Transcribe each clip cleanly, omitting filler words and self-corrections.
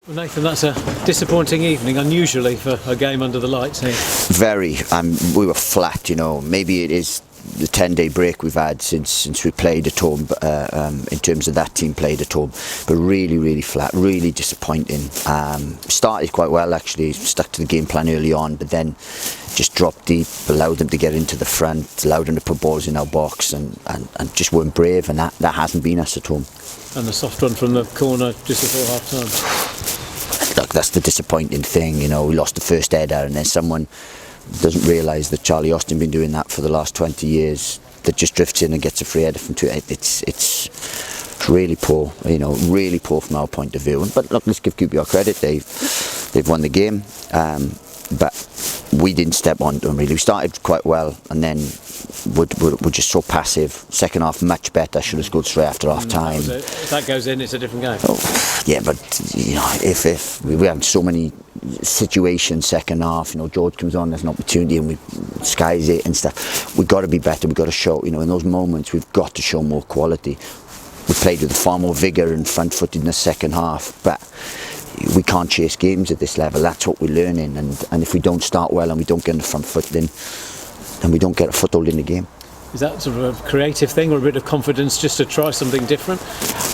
Well, Nathan, that's a disappointing evening, unusually for a game under the lights here. Very. We were flat, Maybe it is the 10-day break we've had since we played at home, in terms of that team played at home. But really, really flat, really disappointing. Started quite well, actually, stuck to the game plan early on, but then just dropped deep, allowed them to get into the front, allowed them to put balls in our box, and just weren't brave, and that hasn't been us at home. And the soft one from the corner just before half-time. Look, that's the disappointing thing, we lost the first header, and then someone doesn't realise that Charlie Austin been doing that for the last 20 years, that just drifts in and gets a free header from 2. It's really poor, really poor from our point of view. But look, let's give QPR credit, they've won the game, but we didn't step on them really. We started quite well, and then we're just so passive. Second half much better, should have scored straight after half time. If that goes in, it's a different game. Yeah, but if we had so many situations second half, George comes on, there's an opportunity, and we skies it and stuff. We've got to be better. We've got to show, in those moments, we've got to show more quality. We played with far more vigour and front-footed in the second half, but we can't chase games at this level. That's what we're learning, and if we don't start well and we don't get in the front foot, then we don't get a foothold in the game. Is that sort of a creative thing or a bit of confidence just to try something different?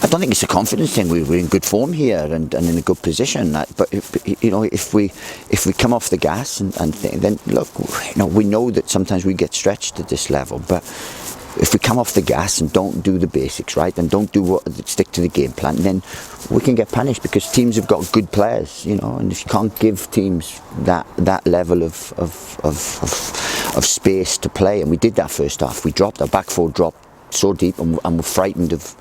I don't think it's a confidence thing. We're in good form here and in a good position. But if we come off the gas then look, we know that sometimes we get stretched at this level. But if we come off the gas and don't do the basics right and don't stick to the game plan, then we can get punished, because teams have got good players, and if you can't give teams that level of space to play, and we did that first half. We dropped, our back four dropped so deep, and we're frightened of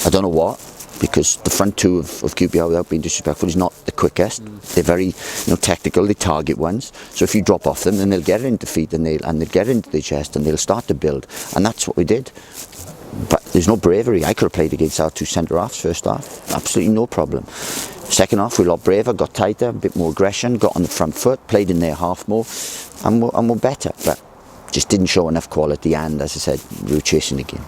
I don't know what, because the front two of QPR, without being disrespectful, is not the quickest. They're very technical, they target ones, so if you drop off them, then they'll get it into feet, and they'll get it into the chest, and they'll start to build, and that's what we did. But there's no bravery. I could have played against our two centre-halves first half, absolutely no problem. Second half, we were a lot braver, got tighter, a bit more aggression, got on the front foot, played in their half more, and we're better, but just didn't show enough quality, and as I said, we were chasing the game.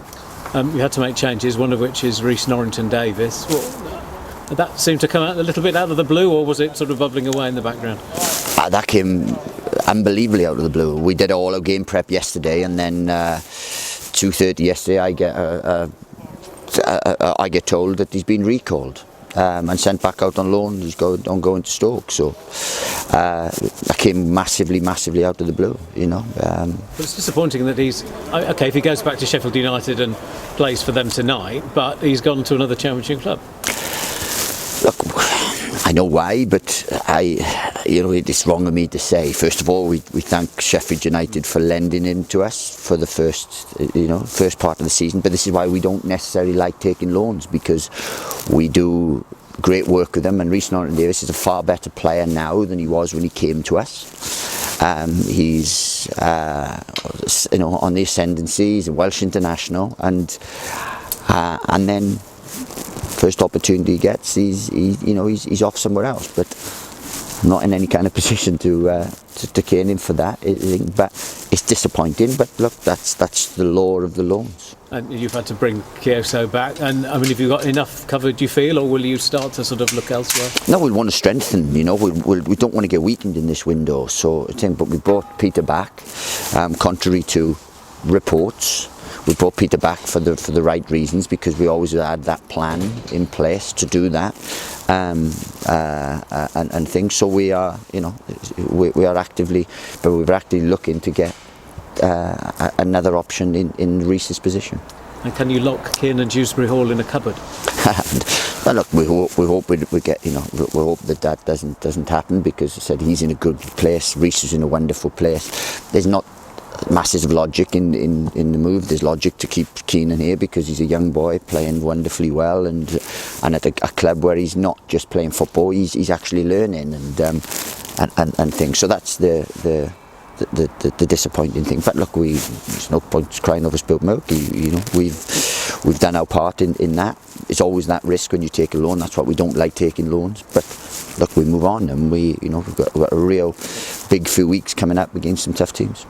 You had to make changes, one of which is Rhys Norrington-Davies. Did that seem to come out a little bit out of the blue, or was it sort of bubbling away in the background? That came unbelievably out of the blue. We did all our game prep yesterday, and then 2:30 yesterday I get told that he's been recalled and sent back out on loan. He's going to Stoke, so that came massively out of the blue, But it's disappointing that he's okay if he goes back to Sheffield United and plays for them tonight, but he's gone to another Championship club. Look, I know why, but it's wrong of me to say. First of all, we thank Sheffield United for lending him to us for the first part of the season. But this is why we don't necessarily like taking loans, because we do great work with them. And Rhys Norrington-Davies is a far better player now than he was when he came to us. He's on the ascendancy. He's a Welsh international, and then first opportunity he gets, he's off somewhere else, but not in any kind of position to cane him for that. But it's disappointing. But look, that's the law of the loans. And you've had to bring Kyoso back, and have you got enough covered, do you feel, or will you start to sort of look elsewhere? No, we want to strengthen. We don't want to get weakened in this window. So but we brought Peter back, contrary to reports. We brought Peter back for the right reasons, because we always had that plan in place to do that, and things. So we are actively looking to get another option in Rhys's position. And can you lock Keane and Dewsbury Hall in a cupboard? Well, look, we hope we get, we hope that doesn't happen, because I said he's in a good place. Rhys is in a wonderful place. There's not massive logic in the move. There's logic to keep Keenan here, because he's a young boy playing wonderfully well, and at a club where he's not just playing football, he's actually learning and things. So that's the disappointing thing. But look, there's no point crying over spilt milk. We've done our part in that. It's always that risk when you take a loan. That's why we don't like taking loans. But look, we move on, and we've got a real big few weeks coming up against some tough teams.